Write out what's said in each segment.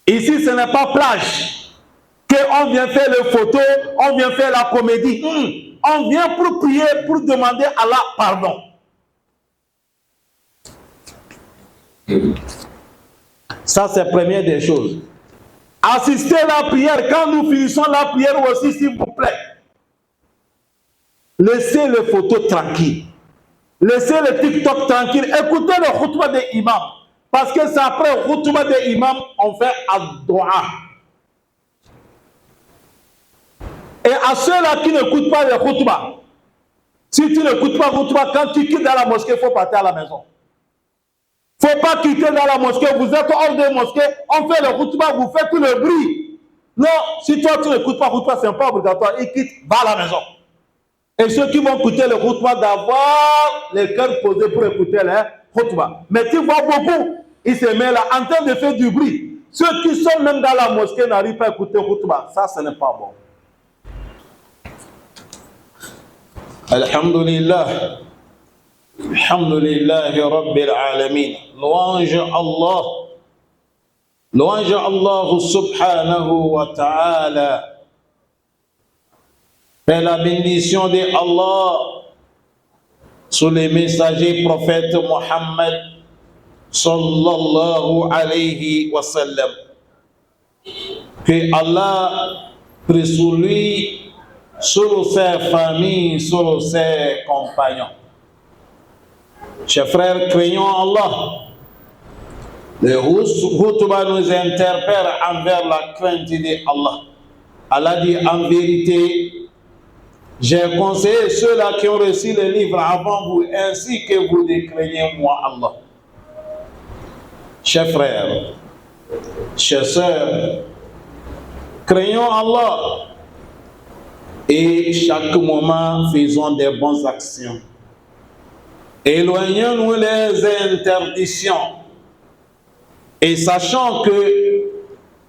Ici, ce n'est pas plage. Qu'on vient faire les photos, on vient faire la comédie. On vient pour prier, pour demander à Allah pardon. Ça, c'est la première des choses. Assistez à la prière. Quand nous finissons la prière aussi, s'il vous plaît, laissez les photos tranquilles. Laissez le TikTok tranquille. Écoutez le khutbah des imams. Parce que c'est après le khutbah des imams, on fait ad-do'a. Et à ceux-là qui n'écoutent pas le khutbah, si tu n'écoutes pas le khutbah, quand tu quittes dans la mosquée, il faut partir à la maison. Il ne faut pas quitter dans la mosquée. Vous êtes hors de la mosquée, on fait le khutbah, vous faites tout le bruit. Non, si toi tu n'écoutes pas le khutbah, ce n'est pas obligatoire. Il quitte, va à la maison. Et ceux qui vont écouter le khutbah, d'avoir le cœur posé pour écouter le khutbah. Mais tu vois beaucoup, ils se mettent là en train de faire du bruit. Ceux qui sont même dans la mosquée n'arrivent pas à écouter le khutbah. Ça, ce n'est pas bon. Alhamdulillah. Alhamdulillah Rabbil Alamin. Louange Allah. Louange Allah subhanahu wa ta'ala. Et la bénédiction de Allah sur les messagers prophètes Mohammed sallallahu alayhi wa sallam. Que Allah prie sur lui, sur ses familles, sur ses compagnons. Chers frères, craignons Allah. Le khutbah nous interpelle envers la crainte de Allah. Allah dit en vérité, j'ai conseillé ceux-là qui ont reçu le livre avant vous, ainsi que vous décraignez moi Allah. Chers frères, chers sœurs, craignons Allah et chaque moment faisons des bonnes actions. Éloignons-nous les interdictions et sachons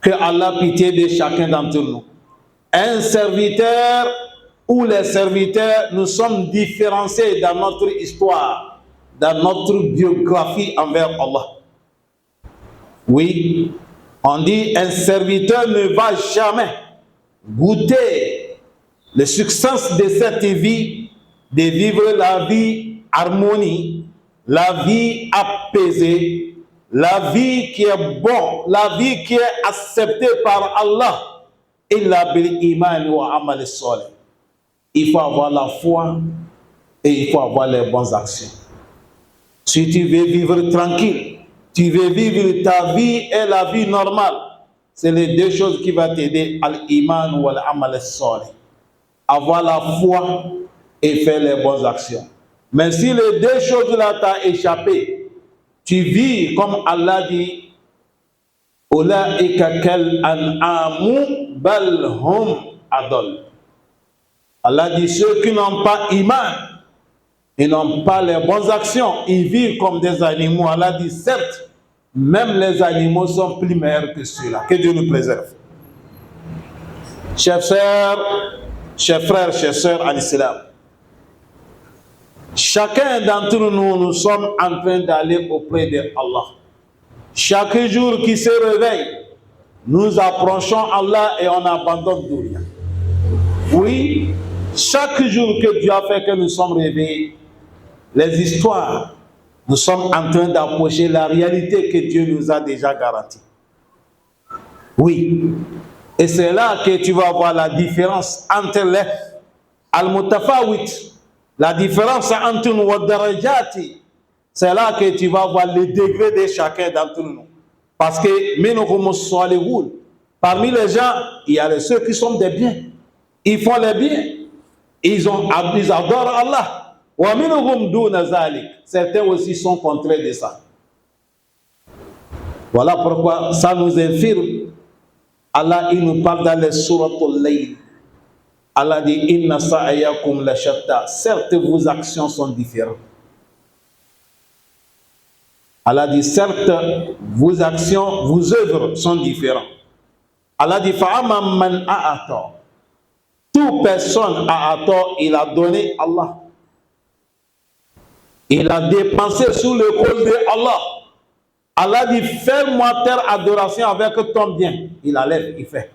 que Allah a pitié de chacun d'entre nous. Un serviteur ou les serviteurs, nous sommes différenciés dans notre histoire, dans notre biographie envers Allah. Oui, on dit un serviteur ne va jamais goûter le succès de cette vie, de vivre la vie harmonie, la vie apaisée, la vie qui est bonne, la vie qui est acceptée par Allah. Illa bil iman wa amal salih. Il faut avoir la foi et il faut avoir les bonnes actions. Si tu veux vivre tranquille, tu veux vivre ta vie et la vie normale, c'est les deux choses qui vont t'aider, al-iman ou al-amal salih. Avoir la foi et faire les bonnes actions. Mais si les deux choses-là t'ont échappé, tu vis comme Allah dit, Ulaika kal an'amu bal hum adol. Allah dit ceux qui n'ont pas iman, ils n'ont pas les bonnes actions, ils vivent comme des animaux. Allah dit certes, même les animaux sont plus meilleurs que ceux-là. Que Dieu nous préserve. Chers sœurs, chers frères, chers sœurs en islam, chacun d'entre nous, nous sommes en train d'aller auprès de Allah. Chaque jour qui se réveille, nous approchons Allah et on abandonne tout rien. Oui, chaque jour que Dieu a fait que nous sommes réveillés, les histoires, nous sommes en train d'approcher la réalité que Dieu nous a déjà garantie. Oui, et c'est là que tu vas voir la différence entre les al-mutafawit, la différence entre nous wa darajati. C'est là que tu vas voir le degré de chacun d'entre nous. Parce que parmi les gens, il y a ceux qui sont des biens. Ils font les biens. Ils adorent Allah. Certains aussi sont contraires de ça. Voilà pourquoi ça nous infirme. Allah, il nous parle dans les souratul Layl. Allah dit, Inna sa'ayakum la shatta. Certes, vos actions sont différentes. Allah dit, certes, vos actions, vos œuvres sont différentes. Allah dit, fa'ama man a'ata. Toute personne a'ata, il a donné Allah. Il a dépensé sous le cause de Allah. Allah dit, fais-moi telle adoration avec ton bien. Il enlève, il fait.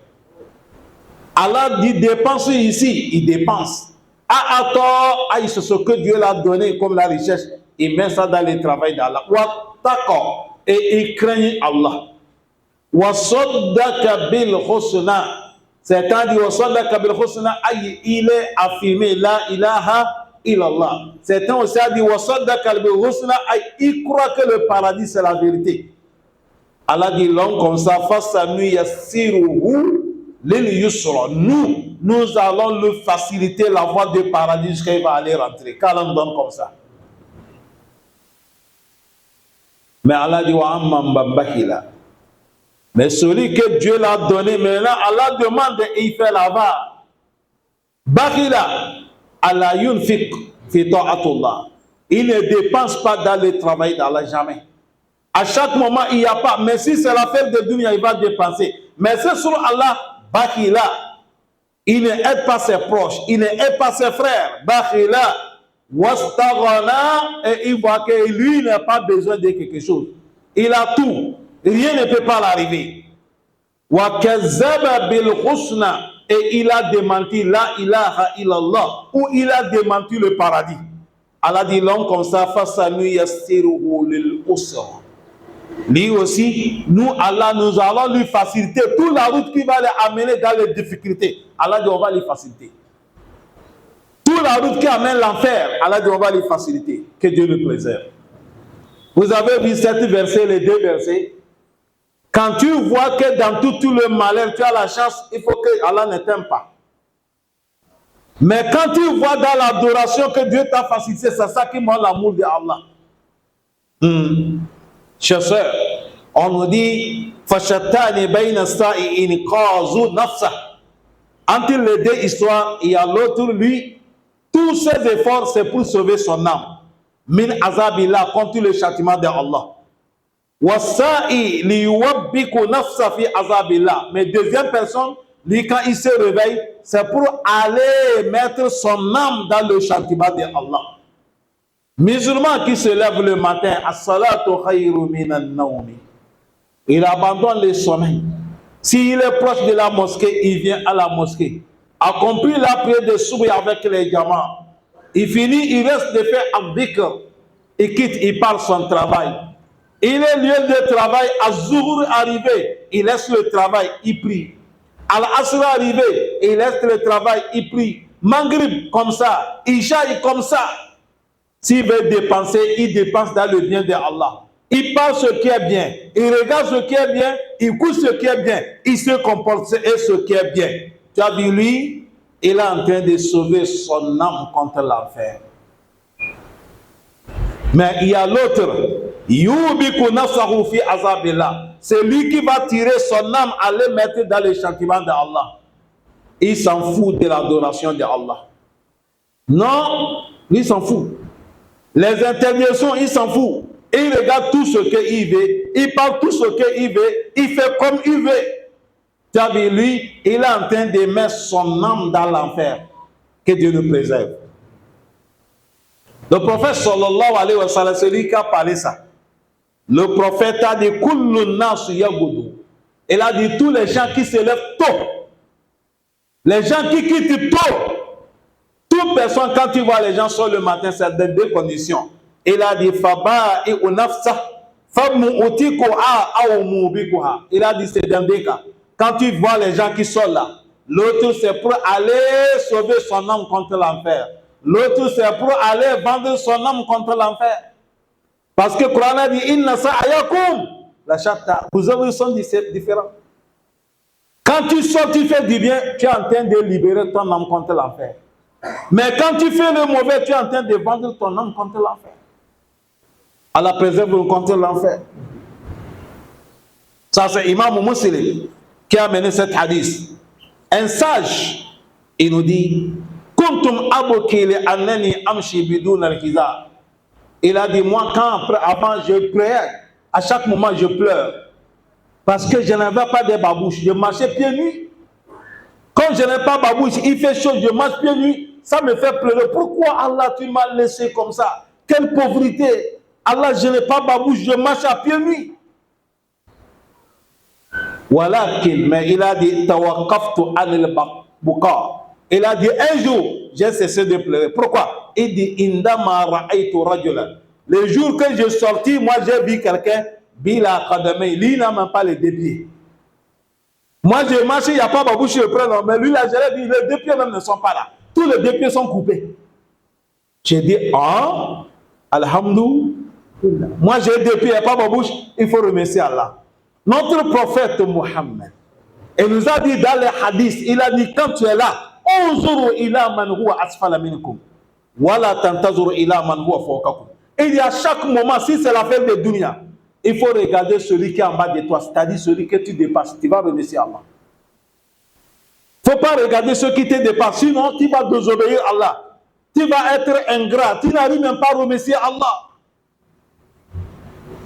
Allah dit, dépense ici, il dépense. C'est ce que Dieu l'a donné comme la richesse. Il met ça dans le travail d'Allah. D'accord. Et il craint Allah. Wasaddaka bil husna. C'est-à-dire, wasaddaka bil husna, il est affirmé, la ilaha illallah. C'est-à-dire aussi dit, wasaddaka bil husna, il croit que le paradis c'est la vérité. Allah dit, l'homme comme ça, face à nous, yassiruhu lil yusra. Nous allons le faciliter la voie du paradis jusqu'à il va aller rentrer. Qu'Allah nous donne comme ça. Mais Allah dit, wa amman bakhila. Mais celui que Dieu l'a donné, maintenant Allah demande et il fait là-bas. Bakhila, Allah yunfiq fi ta'atullah. Il ne dépense pas dans le travail d'Allah, jamais. À chaque moment, il n'y a pas. Mais si c'est l'affaire de dunya, il va dépenser. Mais c'est sur Allah, bakhila. Il ne aide pas ses proches, il ne aide pas ses frères. Bakhila, wastaghana, et il voit que lui n'a pas besoin de quelque chose. Il a tout, rien ne peut pas l'arriver. Wa kazzaba bil husna, et il a démenti la ilaha illallah, ou il a démenti le paradis. Allah dit l'homme comme ça, face à lui, yassiruhu lil usra. Lui aussi, nous, Allah, nous allons lui faciliter toute la route qui va l'amener dans les difficultés. Allah dit, on va lui faciliter. Toute la route qui amène l'enfer, Allah dit, on va lui faciliter. Que Dieu le préserve. Vous avez vu cet verset, les deux versets. Quand tu vois que dans tout le malheur, tu as la chance, il faut que Allah ne t'aime pas. Mais quand tu vois dans l'adoration que Dieu t'a facilité, c'est ça qui montre l'amour de Allah. Chers sœurs, on nous dit Fashatani bayna sa'i'in qazu nafsa. Entre les deux histoires, il y a l'autre, lui, tous ses efforts, c'est pour sauver son âme. Min azabillah, contre le châtiment de Allah. Wasa'i li yuwabbiku nafsa fi azabillah. Mais deuxième personne, lui, quand il se réveille, c'est pour aller mettre son âme dans le châtiment de Allah. Musulman qui se lève le matin, as-salatu khayru minan nawmi. Il abandonne le sommeil. S'il est proche de la mosquée, il vient à la mosquée. Accomplit la prière de Subh avec les gamins. Il finit, il reste de faire abdikr. Il quitte, il part son travail. Il est lieu de travail, à Zuhur arrivé, il laisse le travail, il prie. Al-Asr arrivé, il laisse le travail, il prie. Maghrib comme ça, Isha comme ça. S'il veut dépenser, il dépense dans le bien de Allah. Il parle ce qui est bien, il regarde ce qui est bien, il écoute ce qui est bien, il se comporte et ce qui est bien. Tu as vu lui, il est en train de sauver son âme contre l'enfer. Mais il y a l'autre, c'est lui qui va tirer son âme à le mettre dans le châtiment d'Allah. Il s'en fout de l'adoration d'Allah. Non, il s'en fout. Les interventions, il s'en fout. Il regarde tout ce qu'il veut, il parle tout ce qu'il veut, il fait comme il veut. Tu as vu, lui, il est en train de mettre son âme dans l'enfer. Que Dieu le préserve. Le prophète sallallahu alayhi wa sallam, c'est lui qui a parlé ça. Le prophète a dit Kullu nas yagudu. Il a dit tous les gens qui se lèvent tôt, les gens qui quittent tôt. Toute personne, quand tu vois les gens sur le matin, c'est dans deux conditions. Il a dit Faba et Unafsa, il a dit c'est dans deux cas. Quand tu vois les gens qui sont là, l'autre c'est pour aller sauver son âme contre l'enfer. L'autre c'est pour aller vendre son âme contre l'enfer. Parce que le Coran a dit Inna sa'ayakum la shatta. Vous avez sont différents. Quand tu sors, tu fais du bien, tu es en train de libérer ton âme contre l'enfer. Mais quand tu fais le mauvais, tu es en train de vendre ton âme contre l'enfer. Allah préserve contre l'enfer. Ça, c'est Imam Muslim qui a mené cette hadith. Un sage, il nous dit Kuntum abuki li annani amshi bidun al-kiza. Il a dit, moi, avant, je pleurais. À chaque moment, je pleure. Parce que je n'avais pas de babouche. Je marchais pieds nus. Quand je n'ai pas de babouche, il fait chaud, je marche pieds nus. Ça me fait pleurer. Pourquoi Allah, tu m'as laissé comme ça? Quelle pauvreté. Allah, je n'ai pas de babouche, je marche à pieds nus. mais il a dit tawaqqaftu anil buqa. Il a dit un jour, j'ai cessé de pleurer. Pourquoi? Il dit indama ra'aytu rajulan. Le jour que je sortis, moi j'ai vu quelqu'un, bila qadamay, lui n'a même pas les deux pieds. Moi j'ai marché, il n'y a pas babouche le prénom, mais lui là, j'ai dit les deux pieds même ne sont pas là. Tous les deux pieds sont coupés. J'ai dit alhamdulillah. Moi j'ai deux pieds, il n'y a pas babouche, il faut remercier Allah. Notre prophète Mohammed, il nous a dit dans les hadiths, il a dit quand tu es là, unzuru ila man huwa asfala minkum wala tantazuru ila man huwa fawqakum. Il dit à chaque moment, si c'est l'affaire de dunya, il faut regarder celui qui est en bas de toi, c'est-à-dire celui que tu dépasses. Tu vas remercier Allah. Il ne faut pas regarder ceux qui te dépassent, sinon tu vas désobéir à Allah. Tu vas être ingrat, tu n'arrives même pas à remercier Allah.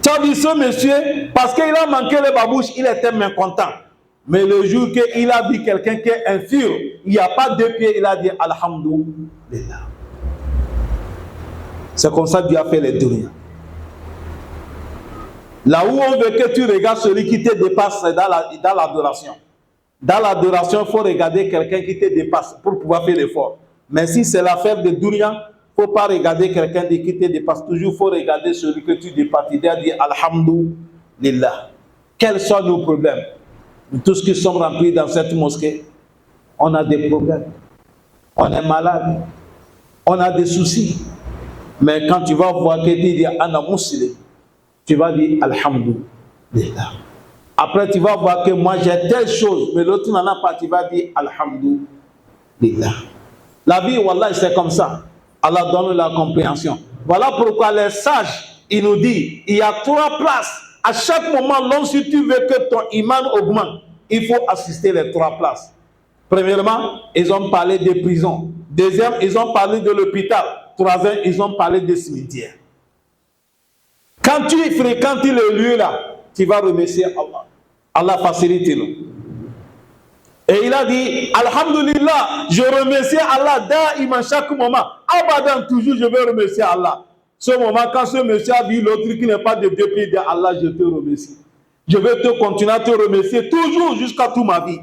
Tu as vu ce monsieur, parce qu'il a manqué les babouches, il était mécontent. Mais le jour qu'il a vu quelqu'un qui est infirme, il n'y a pas de pieds, il a dit alhamdulillah. C'est comme ça que Dieu a fait les dunya. Là où on veut que tu regardes celui qui te dépasse, c'est dans l'adoration. Dans l'adoration, il faut regarder quelqu'un qui te dépasse pour pouvoir faire l'effort. Mais si c'est l'affaire de dunya, il ne faut pas regarder quelqu'un qui te dépasse. Toujours, il faut regarder celui que tu dépasses. Il doit dire alhamdulillah. Quels sont nos problèmes? Nous tous qui sommes remplis dans cette mosquée, on a des problèmes. On est malade. On a des soucis. Mais quand tu vas voir que tu dis Ana Muslim, tu vas dire alhamdulillah. Après, tu vas voir que moi j'ai telle chose, mais l'autre n'en a pas, tu vas dire alhamdulillah. La vie, wallah, c'est comme ça. Allah donne la compréhension. Voilà pourquoi les sages, ils nous disent, il y a 3 places. À chaque moment, l'homme, si tu veux que ton iman augmente, il faut assister les 3 places. Premièrement, ils ont parlé des prisons. Deuxième, ils ont parlé de l'hôpital. Troisième, ils ont parlé des cimetières. Quand tu fréquentes le lieu là, tu vas remercier Allah. Allah facilite-nous. Et il a dit, alhamdulillah, je remercie Allah daïman chaque moment. Abadan, toujours, je vais remercier Allah. Ce moment, quand ce monsieur a vu l'autre qui n'est pas de deux pieds, de Allah, je te remercie. Je vais te continuer à te remercier toujours jusqu'à toute ma vie.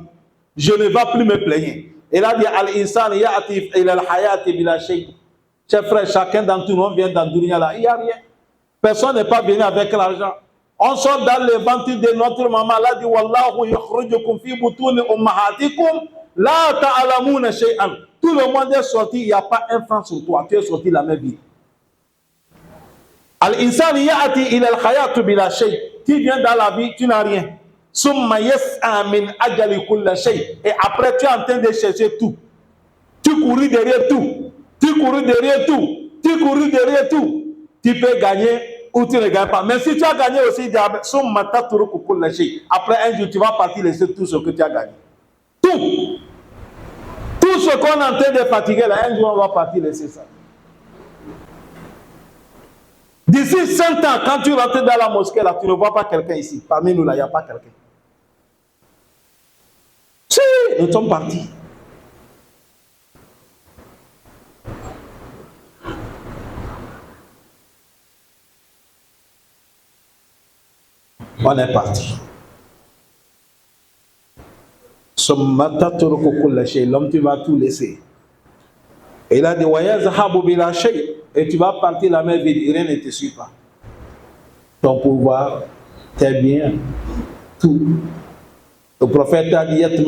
Je ne vais plus me plaindre. Il a dit, al-insan ya'ati ila al-hayati bila shay. Chers frères, chacun d'entre nous vient dans le dunya là, il n'y a rien. Personne n'est pas venu avec l'argent. On sort dans les ventres de notre maman. Elle a dit, wallahu yukhrijukum fi butuni ummahatikum la ta'lamuna shay'an. Tout le monde est sorti, il n'y a pas un franc sur toi. Tu es sorti la même vie. Al-insan ya'ati ila al-hayati bila shay. Tu viens dans la vie, tu n'as rien. Summa yas'a min ajali kulli shay. Et après, tu es en train de chercher tout. Tu cours derrière tout. Tu cours derrière tout. Tu cours derrière tout. Tu peux gagner ou tu ne gagnes pas. Mais si tu as gagné aussi, après un jour, tu vas partir laisser tout ce que tu as gagné. Tout. Tout ce qu'on est en train de fatiguer, là, un jour, on va partir laisser ça. D'ici 100 ans, quand tu rentres dans la mosquée, là, tu ne vois pas quelqu'un ici. Parmi nous, là, il n'y a pas quelqu'un. Si, nous sommes partis. On est parti. L'homme, tu vas tout laisser. Et il a dit, et tu vas partir la main vide, rien ne te suit pas. Ton pouvoir, tes biens, tout. Le prophète a dit, le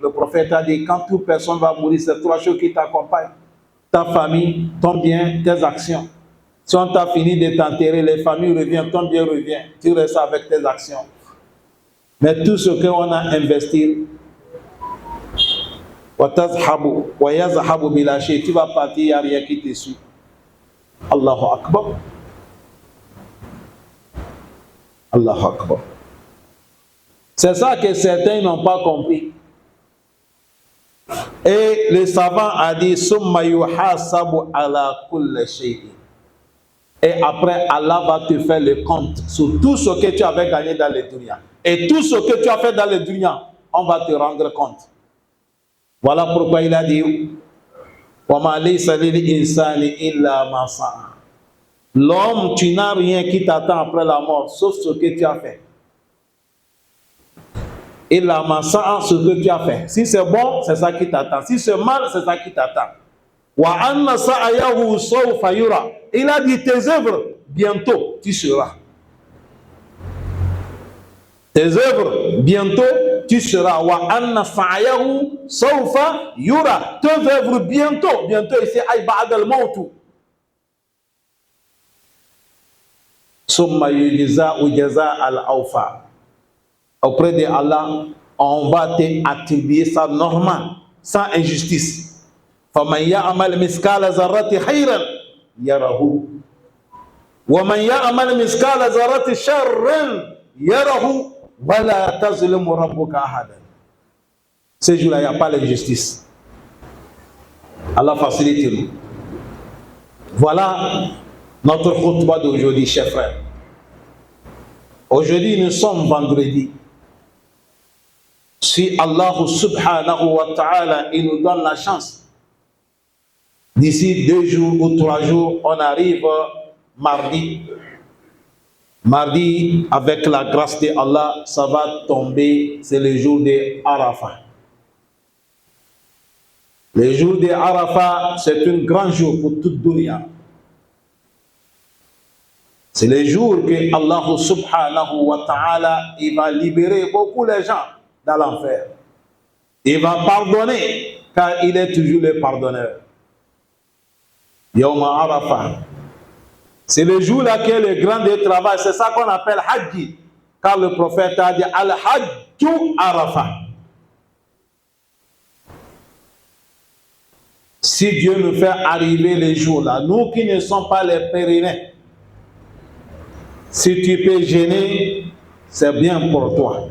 prophète a dit, quand toute personne va mourir, c'est 3 choses qui t'accompagnent. Ta famille, ton bien, tes actions. Si on t'a fini de t'enterrer, les familles reviennent, ton bien revient. Tu restes avec tes actions. Mais tout ce qu'on a investi, tu vas partir, il n'y a rien qui te suit. Allahu Akbar. Allahu Akbar. C'est ça que certains n'ont pas compris. Et le savant a dit, Summa yuhasabu ala kulli shay'in. Et après, Allah va te faire le compte sur tout ce que tu avais gagné dans les dunya. Et tout ce que tu as fait dans les dunya, on va te rendre compte. Voilà pourquoi il a dit, وَمَا لَيْسَ لِلْإِنسَانِ إِلَّا مَا سَعَى. L'homme, tu n'as rien qui t'attend après la mort, sauf ce que tu as fait. Et la massa, ce que tu as fait. Si c'est bon, c'est ça qui t'attend. Si c'est mal, c'est ça qui t'attend. Il a dit tes œuvres, bientôt tu seras. Tes œuvres, bientôt tu seras. Tes œuvres, bientôt ici, auprès de Allah, on va t'attribuer ça normal, sans injustice. فَمَنْ يَعْمَلْ مِثْقَالَ ذَرَّةٍ خَيْرًا يَرَهُ وَمَنْ يَعْمَلْ مِثْقَالَ ذَرَّةٍ شَرًّا يَرَهُ وَلَا تَظْلِمُ رَبُّكَ أَحَدًا. Ce jour-là, il n'y a pas d'injustice. Allah facilite nous. Voilà notre khutbah d'aujourd'hui, chers frères. Aujourd'hui, nous sommes vendredi. Si Allah subhanahu wa ta'ala il nous donne la chance, d'ici 2 jours ou 3 jours, on arrive mardi. Mardi, avec la grâce de Allah, ça va tomber, c'est le jour de Arafat. Le jour de Arafat, c'est un grand jour pour toute dunya. C'est le jour que Allah subhanahu wa ta'ala il va libérer beaucoup de gens dans l'enfer. Il va pardonner, car il est toujours le pardonneur. Yawm Arafah. C'est le jour là que le grand de travail, c'est ça qu'on appelle Hajj. Car le prophète a dit Al-Hajju Arafah. Si Dieu nous fait arriver les jours là, nous qui ne sommes pas les pèlerins, si tu peux gêner, c'est bien pour toi.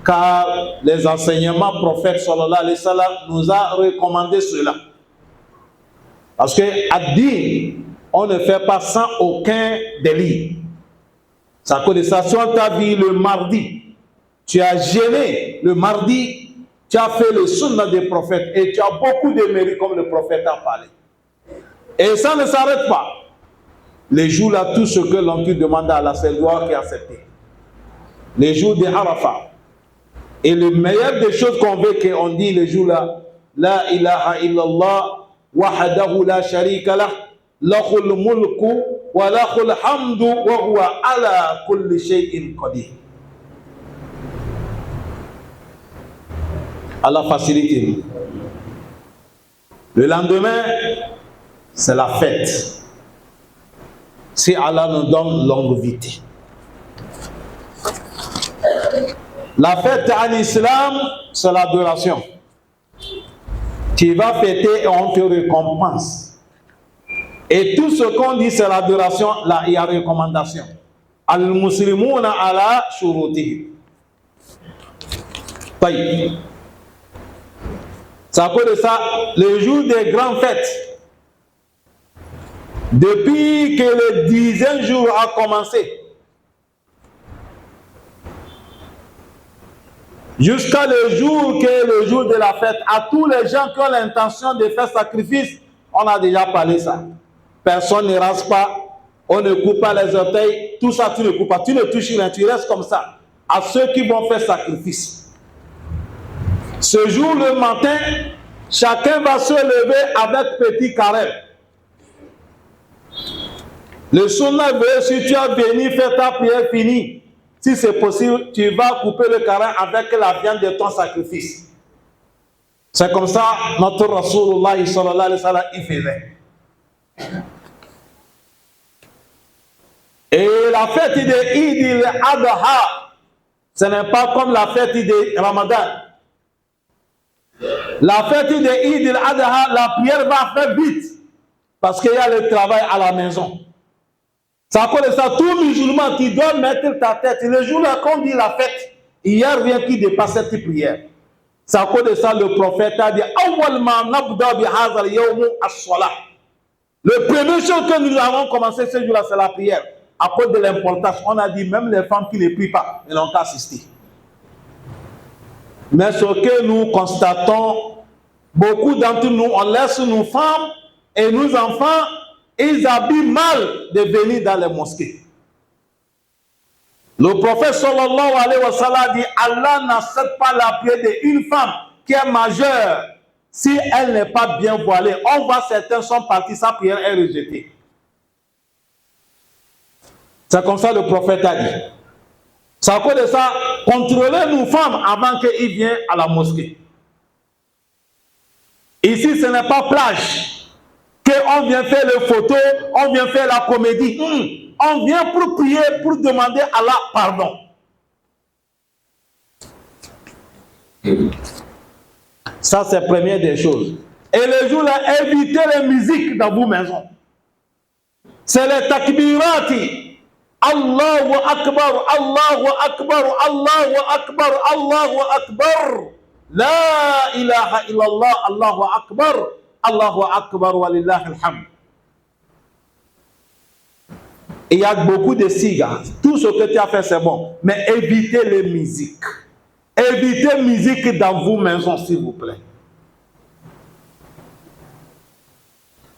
Car les enseignements prophètes sallallahu alayhi wa sallam nous a recommandé cela. Parce que ad-din, on ne fait pas sans aucun délit. Ça cause de ça, si on t'a vu le mardi, tu as gêné le mardi, tu as fait le sunnah des prophètes et tu as beaucoup de mérite comme le prophète a parlé. Et ça ne s'arrête pas. Les jours là, tout ce que l'on te demande à Allah, c'est le droit qui est accepté. Les jours de Arafat. Et le meilleur des choses qu'on veut qu'on dit les jours là, La ilaha illallah, wahdahu la sharika lah, lahul mulku, wa lahul hamdu, wa huwa ala kulli shay'in qadir. Allah facilite. Le lendemain, c'est la fête. Si Allah nous donne longue vie. La fête en islam, c'est l'adoration. Tu vas fêter et on te récompense. Et tout ce qu'on dit, c'est l'adoration, là, il y a recommandation. Al-Muslimuna ala shuruti. Ça à cause de ça, le jour des grandes fêtes, depuis que le 10e jour a commencé, jusqu'à le jour que le jour de la fête, à tous les gens qui ont l'intention de faire sacrifice, on a déjà parlé ça. Personne ne rase pas, on ne coupe pas les orteils, tout ça tu ne coupes pas, tu ne touches rien, tu restes comme ça. À ceux qui vont faire sacrifice. Ce jour, le matin, chacun va se lever avec petit carême. Le sunnah veut, si tu as béni, fais ta prière finie. Si c'est possible, tu vas couper le carême avec la viande de ton sacrifice. C'est comme ça notre Rasulullah sallallahu alayhi wa sallam il faisait. Et la fête de Eid al-Adha, ce n'est pas comme la fête de Ramadan. La fête de Eid al-Adha, la prière va faire vite. Parce qu'il y a le travail à la maison. C'est à cause de ça, tout musulman qui doit mettre ta tête, le jour-là qu'on dit la fête, il n'y a rien qui dépasse cette prière. C'est à cause de ça, le prophète a dit le premier chose que nous avons commencé ce jour-là, c'est la prière. À cause de l'importance, on a dit même les femmes qui ne prient pas, elles n'ont qu'à assister. Mais ce que nous constatons, beaucoup d'entre nous, on laisse nos femmes et nos enfants ils habillent mal de venir dans les mosquées. Le prophète sallallahu alayhi wa sallam dit, Allah n'accepte pas la prière d'une femme qui est majeure si elle n'est pas bien voilée. On voit certains sont partis, sa prière est rejetée. C'est comme ça le prophète a dit. C'est à cause de ça, contrôlez nos femmes avant qu'ils viennent à la mosquée. Ici, ce n'est pas plage. Qu'on vient faire les photos, on vient faire la comédie. On vient pour prier, pour demander à Allah pardon. Ça, c'est la première des choses. Et le jour-là, évitez les musiques dans vos maisons. C'est les takbirati. Allahu Akbar, Allahu Akbar, Allahu Akbar, Allahu Akbar. La ilaha illallah, Allahu Akbar, Allahu Akbar, walillahi alhamd. Il y a beaucoup de signes. Tout ce que tu as fait, c'est bon. Mais évitez les musiques. Évitez la musique dans vos maisons, s'il vous plaît.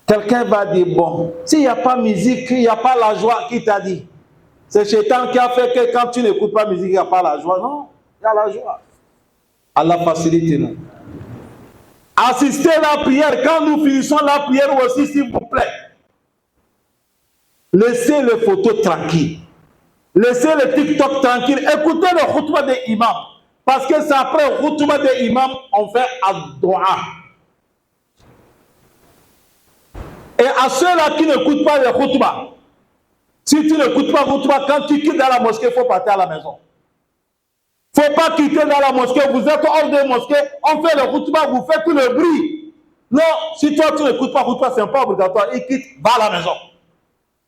Quelqu'un va dire, bon, s'il n'y a pas de musique, il n'y a pas la joie, qui t'a dit? C'est Shaitan qui a fait que quand tu n'écoutes pas la musique, il n'y a pas la joie. Non, il y a la joie. Allah facilite nous. Assistez à la prière. Quand nous finissons la prière aussi, s'il vous plaît. Laissez les photos tranquilles. Laissez le TikTok tranquille. Écoutez le khutbah des imams. Parce que c'est après le khutbah des imams, on fait ad-do'a. Et à ceux-là qui n'écoutent pas le khutbah, si tu n'écoutes pas le khutbah, quand tu quittes dans la mosquée, il faut partir à la maison. Il ne faut pas quitter dans la mosquée. Vous êtes hors de la mosquée, on fait le khutbah, vous faites tout le bruit. Non, si toi tu n'écoutes pas le khutbah, ce n'est pas obligatoire. Il quitte, va à la maison.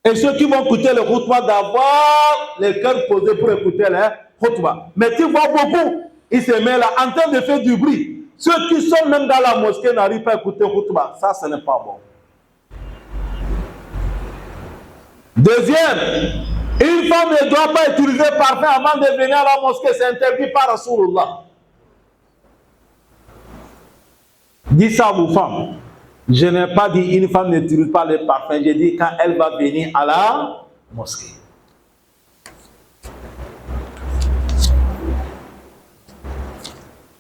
Et ceux qui vont écouter le khutbah, d'avoir les cœurs posés pour écouter le khutbah. Mais tu vois beaucoup, ils se mettent là en train de faire du bruit. Ceux qui sont même dans la mosquée n'arrivent pas à écouter le khutbah. Ça, ce n'est pas bon. Deuxième, une femme ne doit pas utiliser parfum avant de venir à la mosquée. C'est interdit par Rasulullah. Dis ça à vos femmes. Je n'ai pas dit une femme n'utilise pas le parfum. J'ai dit quand elle va venir à la mosquée.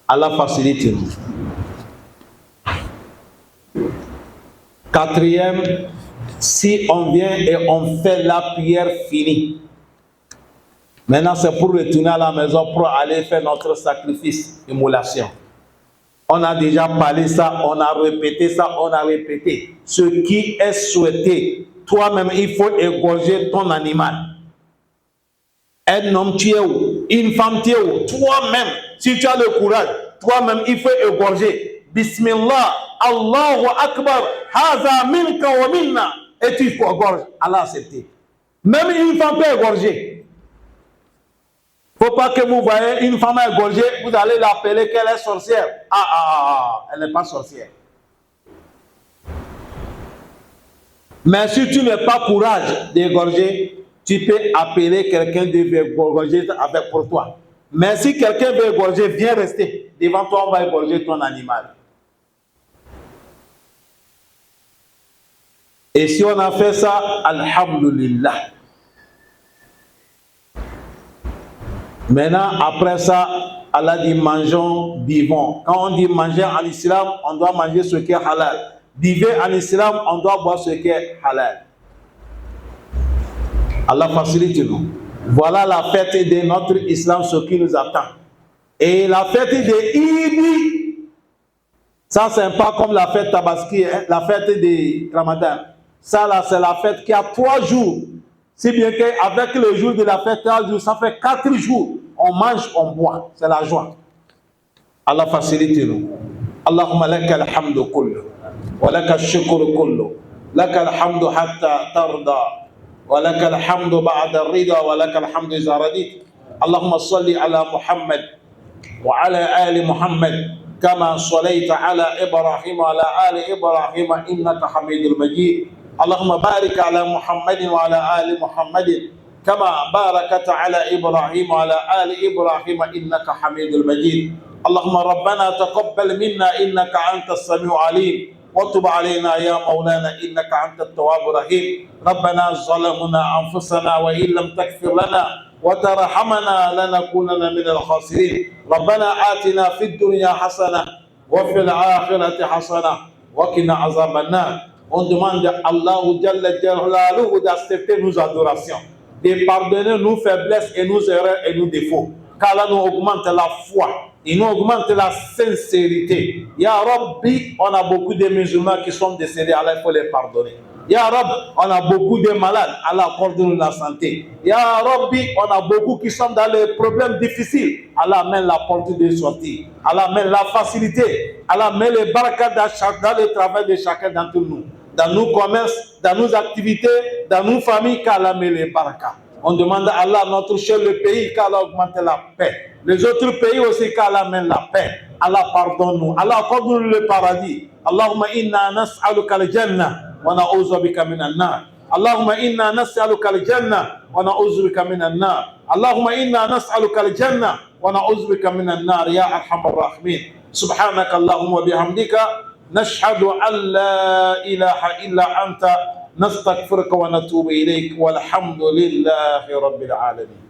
Allah facilite nous. Quatrième, si on vient et on fait la prière finie. Maintenant, c'est pour retourner à la maison pour aller faire notre sacrifice, immolation. On a déjà parlé ça, on a répété ça, on a répété. Ce qui est souhaité, toi-même, il faut égorger ton animal. Un homme tu es où? Une femme tu es où? Toi-même, si tu as le courage, toi-même, il faut égorger. Bismillah, Allahu Akbar, Haza minka wa minna. Et tu égorges, Allah accepte. Même une femme peut égorger. Il ne faut pas que vous voyez une femme égorgée, vous allez l'appeler qu'elle est sorcière. Elle n'est pas sorcière. Mais si tu n'as pas courage d'égorger, tu peux appeler quelqu'un de égorger avec pour toi. Mais si quelqu'un veut égorger, viens rester. Devant toi, on va égorger ton animal. Et si on a fait ça, alhamdulillah. Maintenant, après ça, Allah dit mangeons, buvons. Quand on dit manger en islam, on doit manger ce qui est halal. Vivre en islam, on doit boire ce qui est halal. Allah facilite nous. Voilà la fête de notre islam, ce qui nous attend. Et la fête de Idi, ça c'est pas comme la fête Tabaski, hein, la fête de Ramadan. Ça là, c'est la fête qui a 3 jours. Si bien qu'avec le jour de la fête, 3 jours, ça fait 4 jours. On mange, on boit. C'est la joie. Allah facilite nous. Allahumma laka alhamdu kullu. Wa laka al-shukru kullu. Laka alhamdu hatta tarda. Wa laka alhamdu ba'da rida. Wa laka alhamdu iza radit. Allahumma salli ala Muhammad. Wa ala ali Muhammad. Kama sallaita ala Ibrahim wa ala ali Ibrahim. Innaka hamidul majid. اللهم بارك على محمد وعلى آل محمد كما باركت على إبراهيم وعلى آل إبراهيم إنك حميد المجيد اللهم ربنا تقبل منا إنك أنت السميع العليم وتب علينا يا مولانا إنك أنت التواب الرحيم. ربنا ظلمنا أنفسنا وإن لم تغفر لنا وترحمنا لنكونن من الخاسرين. ربنا آتنا في الدنيا حسنة وفي الآخرة حسنة وقنا عذاب النار. On demande à Allah Jalla Jalaluhu d'accepter nos adorations, de pardonner nos faiblesses et nos erreurs et nos défauts. Qu'Allah nous augmente la foi, il nous augmente la sincérité. Ya Rabbi, on a beaucoup de musulmans qui sont décédés, Allah il faut les pardonner. Ya Rabbi, on a beaucoup de malades, Allah accorde-nous la santé. Ya Rabbi, on a beaucoup qui sont dans les problèmes difficiles, Allah amène la porte de sortie, Allah amène la facilité, Allah met les barakas dans le travail de chacun d'entre nous, dans nos commerces, dans nos activités, dans nos familles, qu'Allah met les barakas. On demande à Allah, notre cher le pays, qu'Allah augmente la paix. Les autres pays aussi, qu'Allah amène la paix. Allah pardonne-nous. Allah accorde-nous le paradis. Allahumma inna nas'aluka al-jannah wa na'udhu bika minan nar. Allahumma inna nas'aluka al-jannah wa na'udhu bika minan nar. Allahumma inna nas'aluka al-jannah wa na'udhu bika minan nar ya arhamar rahimin. Subhanaka Allahumma wa bihamdika nashhadu an la ilaha illa anta نستغفرك ونتوب إليك والحمد لله رب العالمين.